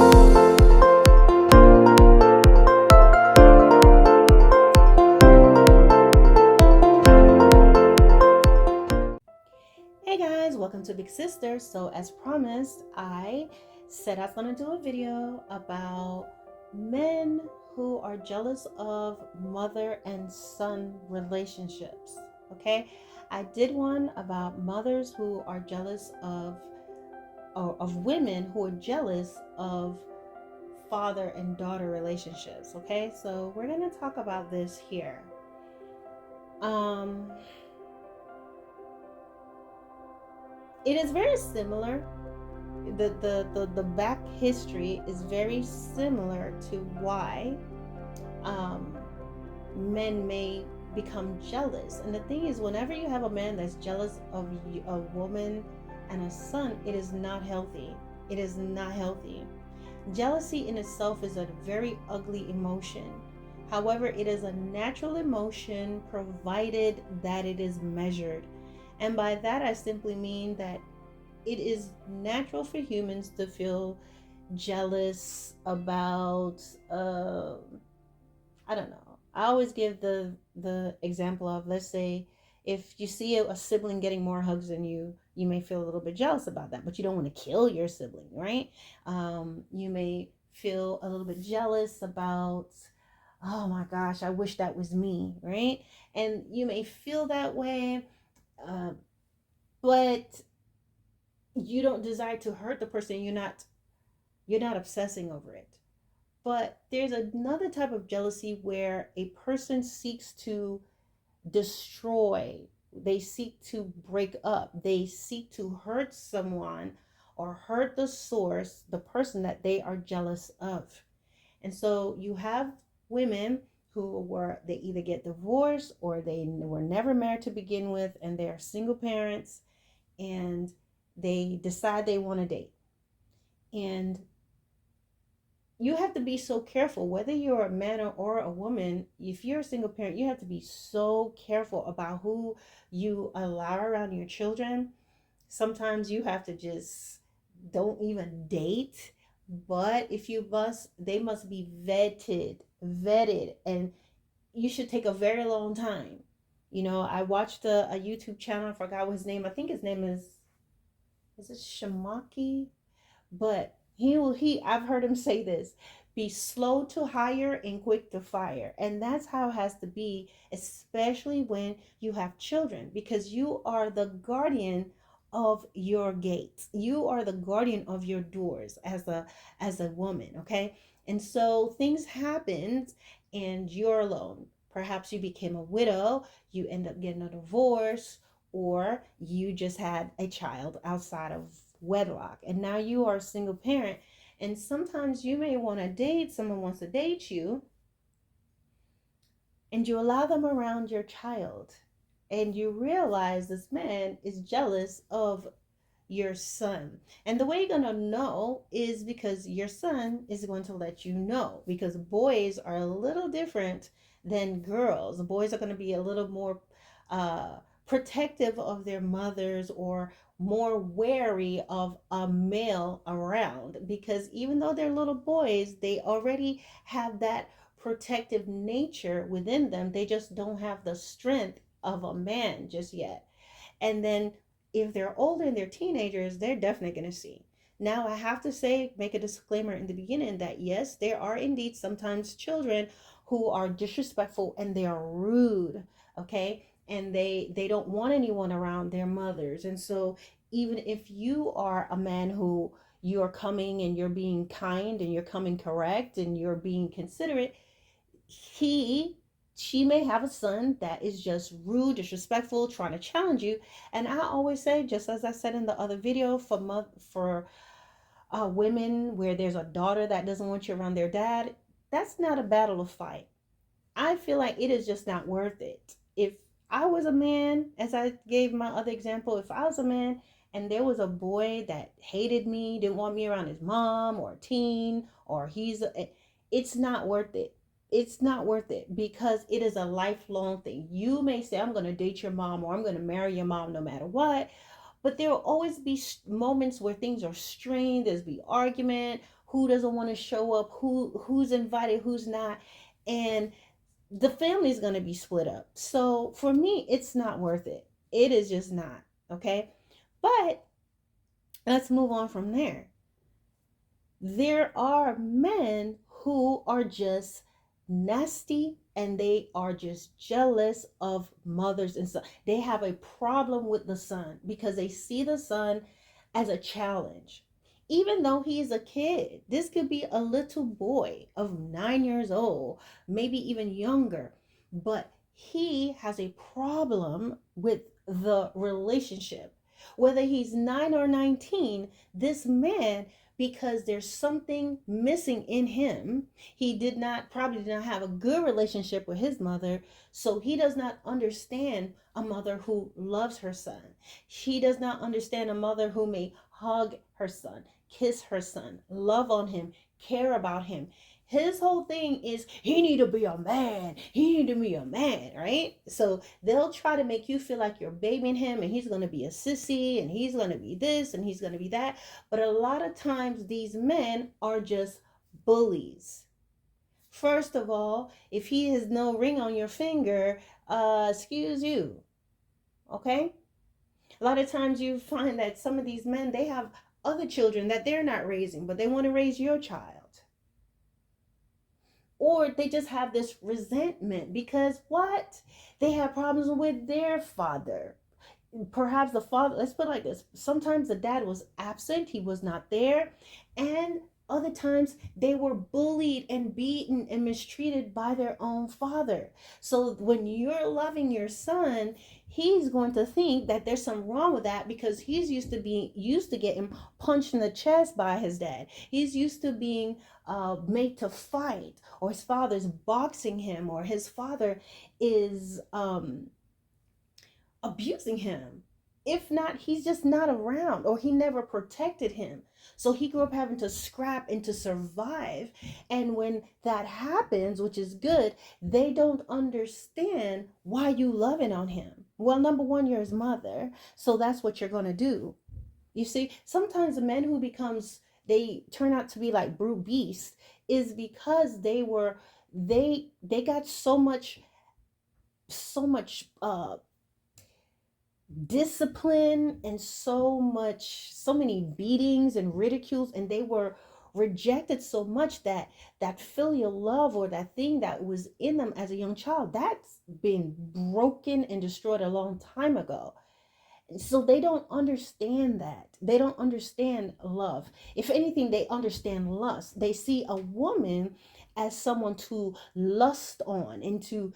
Hey guys, welcome to Big Sister. So as promised, I said I was going to do a video about men who are jealous of mother and son relationships. Okay, I did one about mothers who are jealous of women who are jealous of father and daughter relationships. Okay, so we're going to talk about this here. It is very similar. The back history is very similar to why um, men may become jealous. And the thing is, whenever you have a man that's jealous of a woman and a son, it is not healthy. It is not healthy. Jealousy in itself is a very ugly emotion. However, it is a natural emotion provided that it is measured. And by that, I simply mean that it is natural for humans to feel jealous about I don't know. I always give the example of, let's say, if you see a sibling getting more hugs than you may feel a little bit jealous about that, but you don't want to kill your sibling, right? You may feel a little bit jealous about, oh my gosh, I wish that was me, right? And you may feel that way, but you don't desire to hurt the person. You're not obsessing over it. But there's another type of jealousy where a person seeks to destroy, they seek to break up, they seek to hurt someone or hurt the source, the person that they are jealous of. And so you have women they either get divorced or they were never married to begin with, and they are single parents, and they decide they want to date. And you have to be so careful, whether you're a man or a woman. If you're a single parent, you have to be so careful about who you allow around your children. Sometimes you have to just don't even date, but if you must, they must be vetted, and you should take a very long time. I watched a YouTube channel. I forgot what his name. I think his name is it Shamaki? But I've heard him say this: be slow to hire and quick to fire. And that's how it has to be, especially when you have children, because you are the guardian of your gates. You are the guardian of your doors as a woman, okay? And so things happen and you're alone. Perhaps you became a widow, you end up getting a divorce, or you just had a child outside of wedlock and now you are a single parent. And sometimes you may want to date, someone wants to date you, and you allow them around your child, and you realize this man is jealous of your son. And the way you're going to know is because your son is going to let you know, because boys are a little different than girls. Boys are going to be a little more protective of their mothers, or more wary of a male around, because even though they're little boys, they already have that protective nature within them. They just don't have the strength of a man just yet. And then if they're older and they're teenagers, they're definitely going to see. Now, I have to say, make a disclaimer in the beginning that yes, there are indeed sometimes children who are disrespectful and they are rude, okay? And they don't want anyone around their mothers. And so even if you are a man who you're coming and you're being kind and you're coming correct and you're being considerate, she may have a son that is just rude, disrespectful, trying to challenge you. And I always say, just as I said in the other video, for women where there's a daughter that doesn't want you around their dad, that's not a battle to fight. I feel like it is just not worth it. If I was a man, as I gave my other example, if I was a man and there was a boy that hated me, didn't want me around his mom or a teen, or it's not worth it. It's not worth it, because it is a lifelong thing. You may say, I'm going to date your mom, or I'm going to marry your mom no matter what. But there will always be moments where things are strained. There's be argument. who doesn't want to show up, who's invited, who's not, and the family is going to be split up. So for me, it's not worth it. It is just not. Okay. But let's move on from there. There are men who are just nasty and they are just jealous of mothers and sons. They have a problem with the son because they see the son as a challenge. Even though he is a kid, this could be a little boy of 9 years old, maybe even younger, but he has a problem with the relationship. Whether he's 9 or 19, this man, because there's something missing in him. He probably did not have a good relationship with his mother, so he does not understand a mother who loves her son. He does not understand a mother who may hug her son, kiss her son, love on him, care about him. His whole thing is he need to be a man. He need to be a man, right? So they'll try to make you feel like you're babying him and he's going to be a sissy and he's going to be this and he's going to be that. But a lot of times these men are just bullies. First of all, if he has no ring on your finger, excuse you. Okay? A lot of times you find that some of these men, they have other children that they're not raising, but they want to raise your child. Or they just have this resentment because what? They have problems with their father. Perhaps the father, let's put it like this, sometimes the dad was absent, he was not there, and other times they were bullied and beaten and mistreated by their own father. So when you're loving your son, he's going to think that there's something wrong with that because he's used to getting punched in the chest by his dad. He's used to being made to fight, or his father's boxing him, or his father is abusing him. If not, he's just not around, or he never protected him. So he grew up having to scrap and to survive. And when that happens, which is good, they don't understand why you loving on him. Well, number one, you're his mother. So that's what you're going to do. You see, sometimes the men who they turn out to be like brute beasts is because they got so much discipline and so many beatings and ridicules, and they were rejected so much that that filial love, or that thing that was in them as a young child, that's been broken and destroyed a long time ago. So they don't understand that. They don't understand love. If anything, they understand lust. They see a woman as someone to lust on and to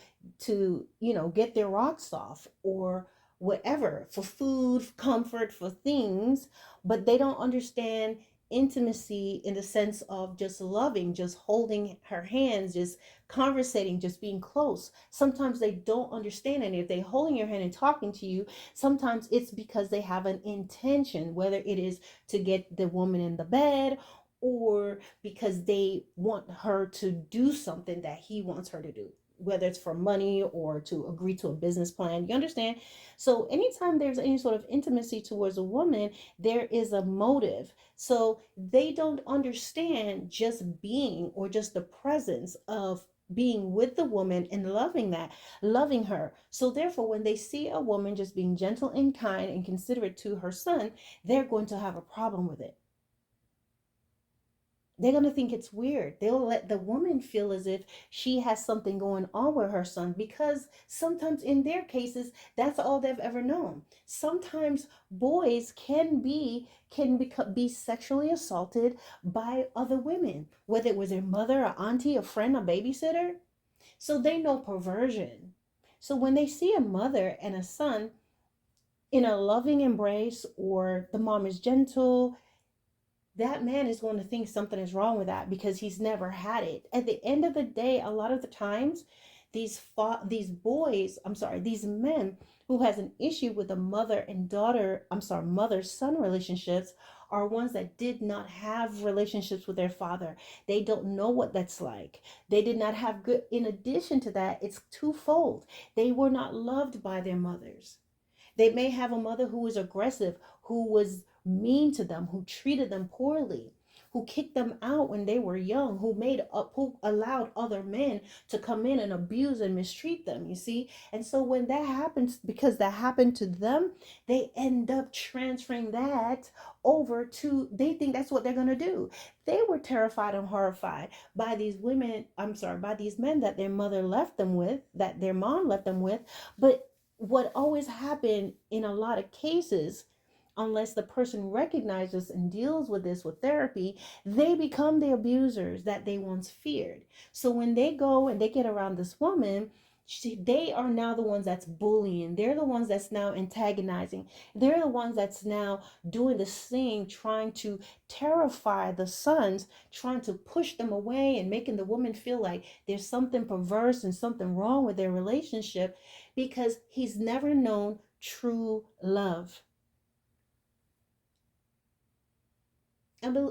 get their rocks off, or whatever, for food, comfort, for things, but they don't understand intimacy in the sense of just loving, just holding her hands, just conversating, just being close. Sometimes they don't understand, and if they're holding your hand and talking to you, sometimes it's because they have an intention, whether it is to get the woman in the bed, or because they want her to do something that he wants her to do, whether it's for money or to agree to a business plan. You understand? So anytime there's any sort of intimacy towards a woman, there is a motive. So they don't understand just being, or just the presence of being with the woman and loving her. So therefore, when they see a woman just being gentle and kind and considerate to her son, they're going to have a problem with it. They're going to think it's weird. They'll let the woman feel as if she has something going on with her son, because sometimes in their cases, that's all they've ever known. Sometimes boys can be sexually assaulted by other women, whether it was their mother, a auntie, a friend, a babysitter. So they know perversion. So when they see a mother and a son in a loving embrace, or the mom is gentle, that man is going to think something is wrong with that because he's never had it. At the end of the day, a lot of the times, these men who has an issue with the mother son relationships, are ones that did not have relationships with their father. They don't know what that's like. They did not have good. In addition to that, it's twofold. They were not loved by their mothers. They may have a mother who was aggressive, who was mean to them, who treated them poorly, who kicked them out when they were young, who allowed other men to come in and abuse and mistreat them, you see? And so when that happens, because that happened to them, they end up transferring that over to, they think that's what they're going to do. They were terrified and horrified by these women, I'm sorry, by these men that their mother left them with, that their mom left them with. But what always happened in a lot of cases, unless the person recognizes and deals with this with therapy, they become the abusers that they once feared. So when they go and they get around this woman, they are now the ones that's bullying. They're the ones that's now antagonizing. They're the ones that's now doing this thing, trying to terrify the sons, trying to push them away and making the woman feel like there's something perverse and something wrong with their relationship because he's never known true love.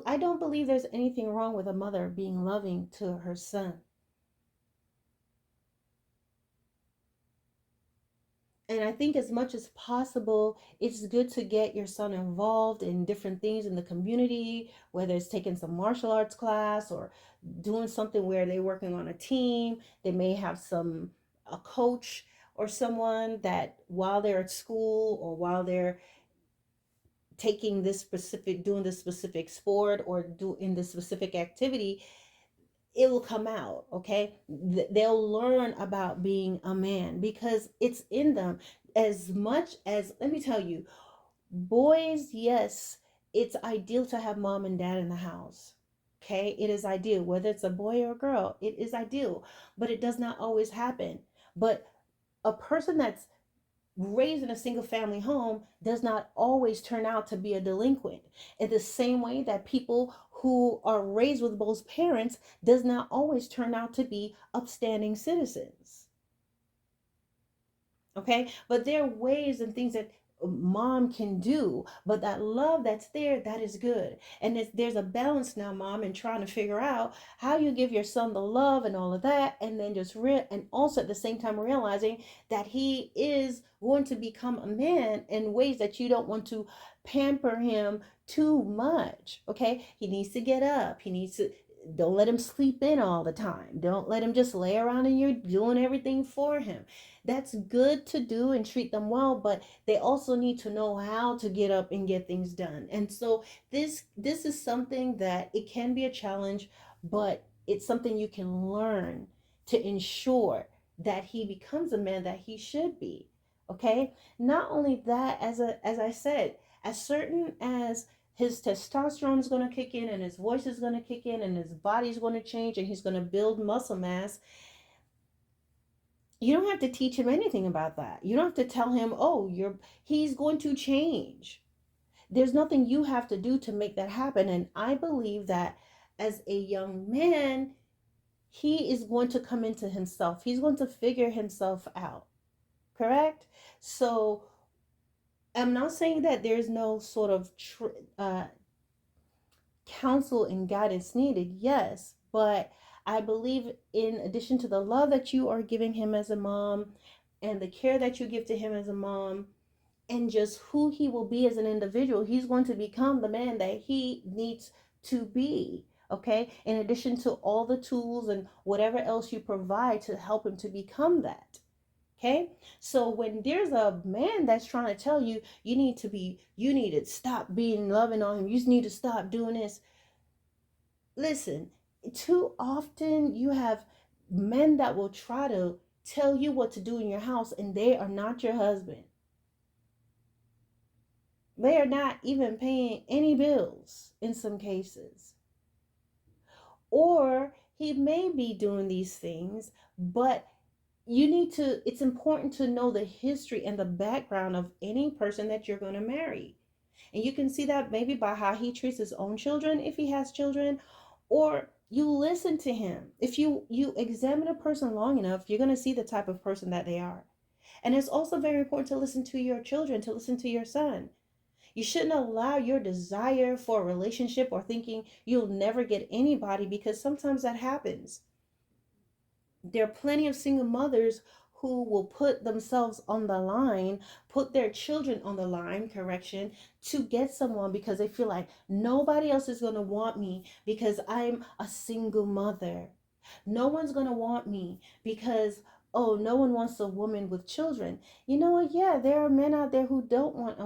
I don't believe there's anything wrong with a mother being loving to her son. And I think as much as possible, it's good to get your son involved in different things in the community, whether it's taking some martial arts class or doing something where they're working on a team. They may have a coach or someone that while they're at school or while they're doing this specific sport or doing this specific activity, it will come out. Okay, they'll learn about being a man because it's in them. As much as, let me tell you, boys, yes, it's ideal to have mom and dad in the house. Okay, it is ideal, whether it's a boy or a girl, it is ideal, but it does not always happen. But a person that's raised in a single family home does not always turn out to be a delinquent, in the same way that people who are raised with both parents does not always turn out to be upstanding citizens. Okay, but there are ways and things that mom can do, but that love that's there, that is good. And there's a balance now, mom, in trying to figure out how you give your son the love and all of that, and then and also at the same time realizing that he is going to become a man in ways that you don't want to pamper him too much. Okay, he needs to get up, he needs to, don't let him sleep in all the time. Don't let him just lay around and you're doing everything for him. That's good to do and treat them well, but they also need to know how to get up and get things done. And so this is something that it can be a challenge, but it's something you can learn to ensure that he becomes a man that he should be. Okay? Not only that, as I said, as certain as his testosterone is going to kick in and his voice is going to kick in and his body's going to change and he's going to build muscle mass, you don't have to teach him anything about that. You don't have to tell him, oh, he's going to change. There's nothing you have to do to make that happen. And I believe that as a young man, he is going to come into himself. He's going to figure himself out. Correct? So I'm not saying that there's no sort of counsel and guidance needed, yes, but I believe in addition to the love that you are giving him as a mom and the care that you give to him as a mom and just who he will be as an individual, he's going to become the man that he needs to be. Okay, in addition to all the tools and whatever else you provide to help him to become that. Okay, so when there's a man that's trying to tell you you need to stop being loving on him, you just need to stop doing this, listen, too often you have men that will try to tell you what to do in your house and they are not your husband. They are not even paying any bills in some cases. Or he may be doing these things, but it's important to know the history and the background of any person that you're going to marry. And you can see that maybe by how he treats his own children, if he has children, or you listen to him. If you examine a person long enough, you're going to see the type of person that they are. And it's also very important to listen to your children, to listen to your son. You shouldn't allow your desire for a relationship or thinking you'll never get anybody, because sometimes that happens. There are plenty of single mothers who will put themselves on the line, put their children on the line, correction, to get someone because they feel like nobody else is going to want me because I'm a single mother. No one's going to want me because, oh, no one wants a woman with children. You know what? Yeah, there are men out there who don't want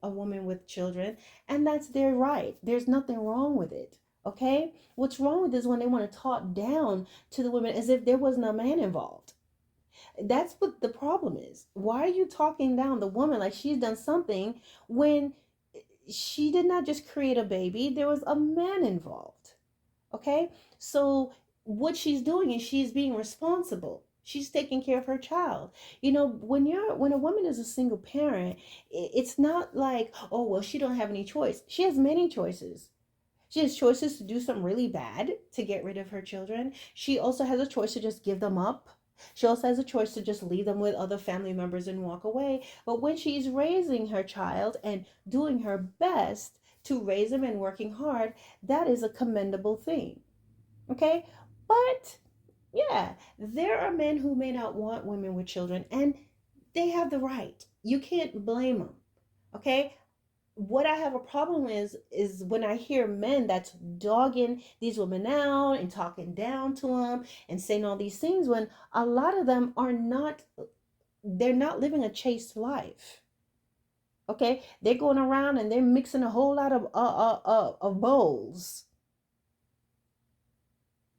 a woman with children, and that's their right. There's nothing wrong with it. Okay? What's wrong with this is when they want to talk down to the women as if there wasn't a man involved. That's what the problem is. Why are you talking down the woman like she's done something when she did not just create a baby? There was a man involved. Okay? So what she's doing is she's being responsible. She's taking care of her child. You know, when a woman is a single parent, it's not like, oh, well, she don't have any choice. She has many choices. She has choices to do something really bad to get rid of her children. She also has a choice to just give them up. She also has a choice to just leave them with other family members and walk away. But when she's raising her child and doing her best to raise them and working hard, that is a commendable thing. Okay? But yeah, there are men who may not want women with children, and they have the right. You can't blame them. Okay? What I have a problem is when I hear men that's dogging these women out and talking down to them and saying all these things when a lot of them are not, they're not living a chaste life. Okay, they're going around and they're mixing a whole lot of bowls.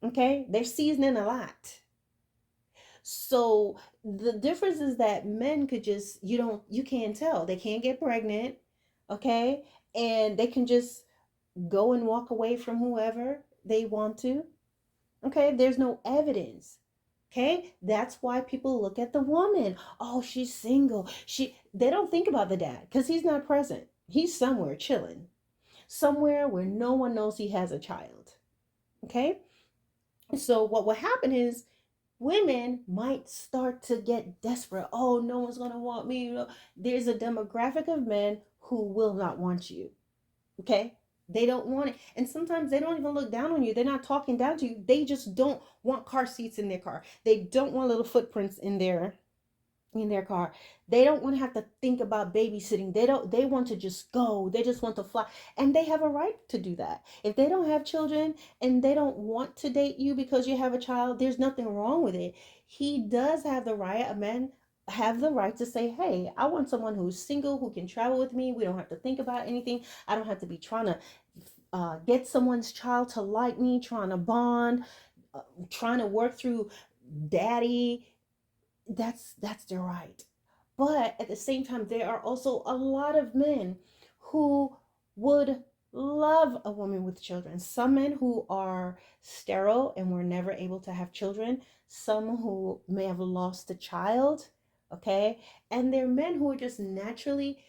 Okay, they're seasoning a lot. So the difference is that men could just, you can't tell, they can't get pregnant. Okay, and they can just go and walk away from whoever they want to. Okay, there's no evidence. Okay, that's why people look at the woman. Oh, she's single. They don't think about the dad because he's not present. He's somewhere chilling, somewhere where no one knows he has a child. Okay, so what will happen is women might start to get desperate. Oh, no one's gonna want me. There's a demographic of men who will not want you. Okay, they don't want it, and sometimes they don't even look down on you. They're not talking down to you. They just don't want car seats in their car. They don't want little footprints in their car. They don't want to have to think about babysitting. They want to just go. They just want to fly. And they have a right to do that. If they don't have children and they don't want to date you because you have a child, there's nothing wrong with it. He does have the right, a man have the right to say, hey, I want someone who's single, who can travel with me. We don't have to think about anything. I don't have to be trying to get someone's child to like me, trying to bond, trying to work through daddy. That's their right. But at the same time, there are also a lot of men who would love a woman with children. Some men who are sterile and were never able to have children, some who may have lost a child, okay? And there are men who are just naturally,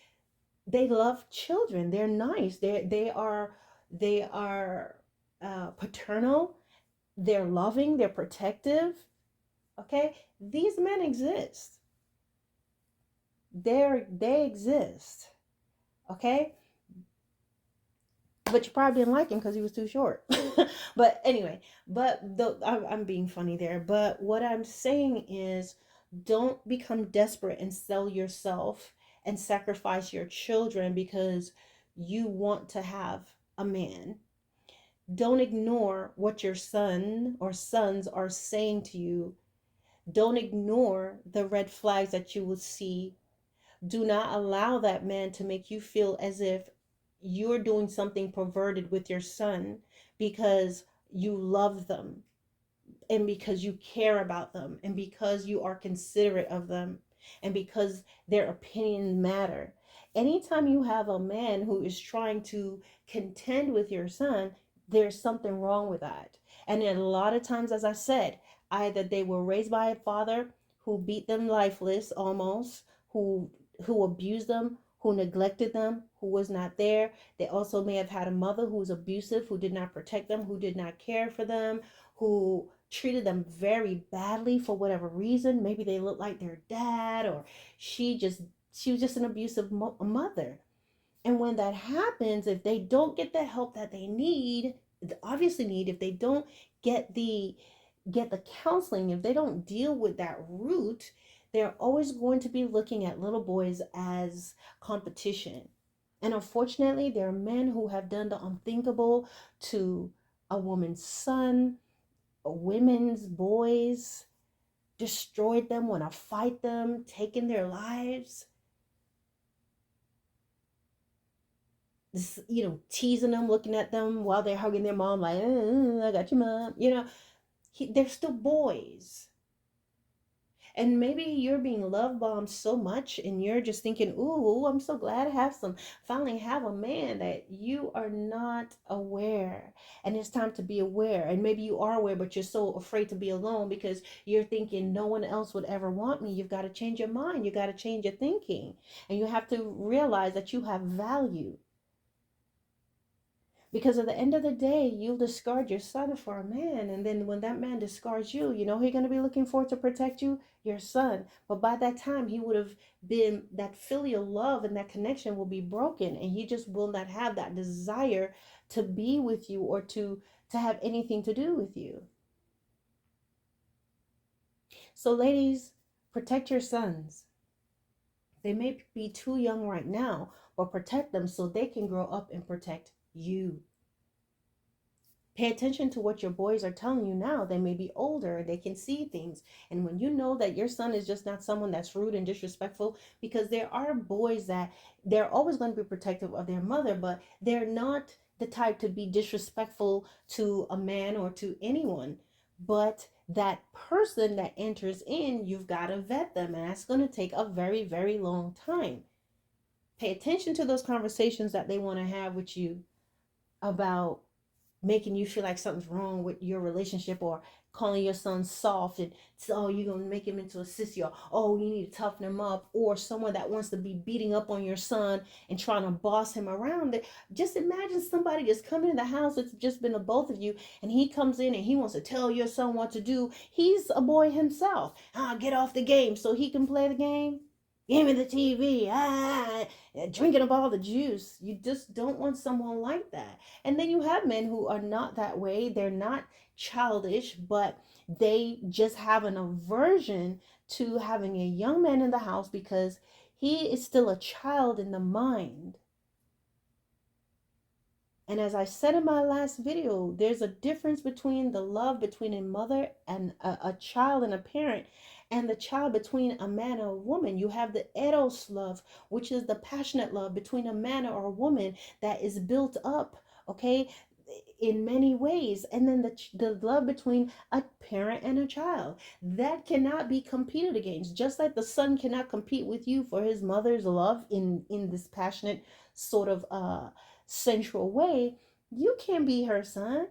they love children. They're nice. They are paternal. They're loving. They're protective. Okay, these men exist. They exist. Okay, but you probably didn't like him because he was too short. But anyway, I'm being funny there. But what I'm saying is, don't become desperate and sell yourself and sacrifice your children because you want to have a man. Don't ignore what your son or sons are saying to you. Don't ignore the red flags that you will see. Do not allow that man to make you feel as if you're doing something perverted with your son because you love them and because you care about them and because you are considerate of them and because their opinions matter. Anytime you have a man who is trying to contend with your son, there's something wrong with that. And a lot of times, as I said, either they were raised by a father who beat them lifeless almost, who abused them, who neglected them, who was not there. They also may have had a mother who was abusive, who did not protect them, who did not care for them, who treated them very badly for whatever reason. Maybe they looked like their dad, or she just she was just an abusive mother. And when that happens, if they don't get the help that they need, obviously need, if they don't get the counseling, if they don't deal with that root, They're always going to be looking at little boys as competition. And unfortunately, there are men who have done the unthinkable to a woman's son, a women's boys, destroyed them, want to fight them, taking their lives. This, teasing them, looking at them while they're hugging their mom, like, I got your mom. They're still boys. And maybe you're being love bombed so much and you're just thinking, ooh, I'm so glad I finally have a man, that you are not aware. And it's time to be aware. And maybe you are aware, but you're so afraid to be alone because you're thinking no one else would ever want me. You've got to change your mind. You got to change your thinking. And you have to realize that you have value. Because at the end of the day, you'll discard your son for a man. And then when that man discards you, you know who you're going to be looking for to protect you? Your son. But by that time, he would have been, that filial love and that connection will be broken. And he just will not have that desire to be with you or to have anything to do with you. So ladies, protect your sons. They may be too young right now, but protect them so they can grow up and protect you. Pay attention to what your boys are telling you now. They may be older, they can see things. And when you know that your son is just not someone that's rude and disrespectful, because there are boys that they're always going to be protective of their mother, but they're not the type to be disrespectful to a man or to anyone. But that person that enters in, you've got to vet them, and that's going to take a very, very long time. Pay attention to those conversations that they want to have with you about making you feel like something's wrong with your relationship, or calling your son soft and so, oh, you're gonna make him into a sissy, or oh, you need to toughen him up, or someone that wants to be beating up on your son and trying to boss him around. Just imagine somebody just coming in the house. It's just been the both of you, and he comes in and he wants to tell your son what to do. He's a boy himself. Get off the game so he can play the game. Give me the TV, drinking up all the juice. You just don't want someone like that. And then you have men who are not that way. They're not childish, but they just have an aversion to having a young man in the house because he is still a child in the mind. And as I said in my last video, there's a difference between the love between a mother and a child and a parent, and the child between a man and a woman. You have the eros love, which is the passionate love between a man or a woman that is built up, okay, in many ways. And then the love between a parent and a child, that cannot be competed against. Just like the son cannot compete with you for his mother's love in this passionate sort of sensual way, you can't be her son.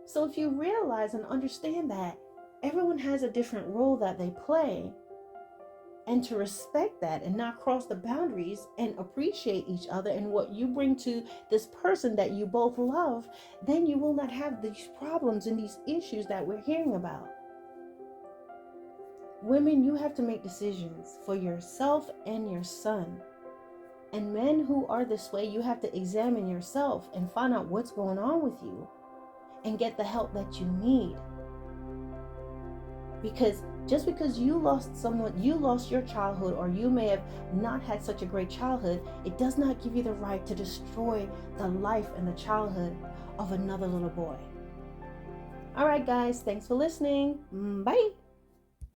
So if you realize and understand that everyone has a different role that they play, and to respect that and not cross the boundaries and appreciate each other and what you bring to this person that you both love, then you will not have these problems and these issues that we're hearing about. Women, you have to make decisions for yourself and your son. And men who are this way, you have to examine yourself and find out what's going on with you and get the help that you need. Because just because you lost someone, you lost your childhood, or you may have not had such a great childhood, it does not give you the right to destroy the life and the childhood of another little boy. All right, guys, thanks for listening. Bye.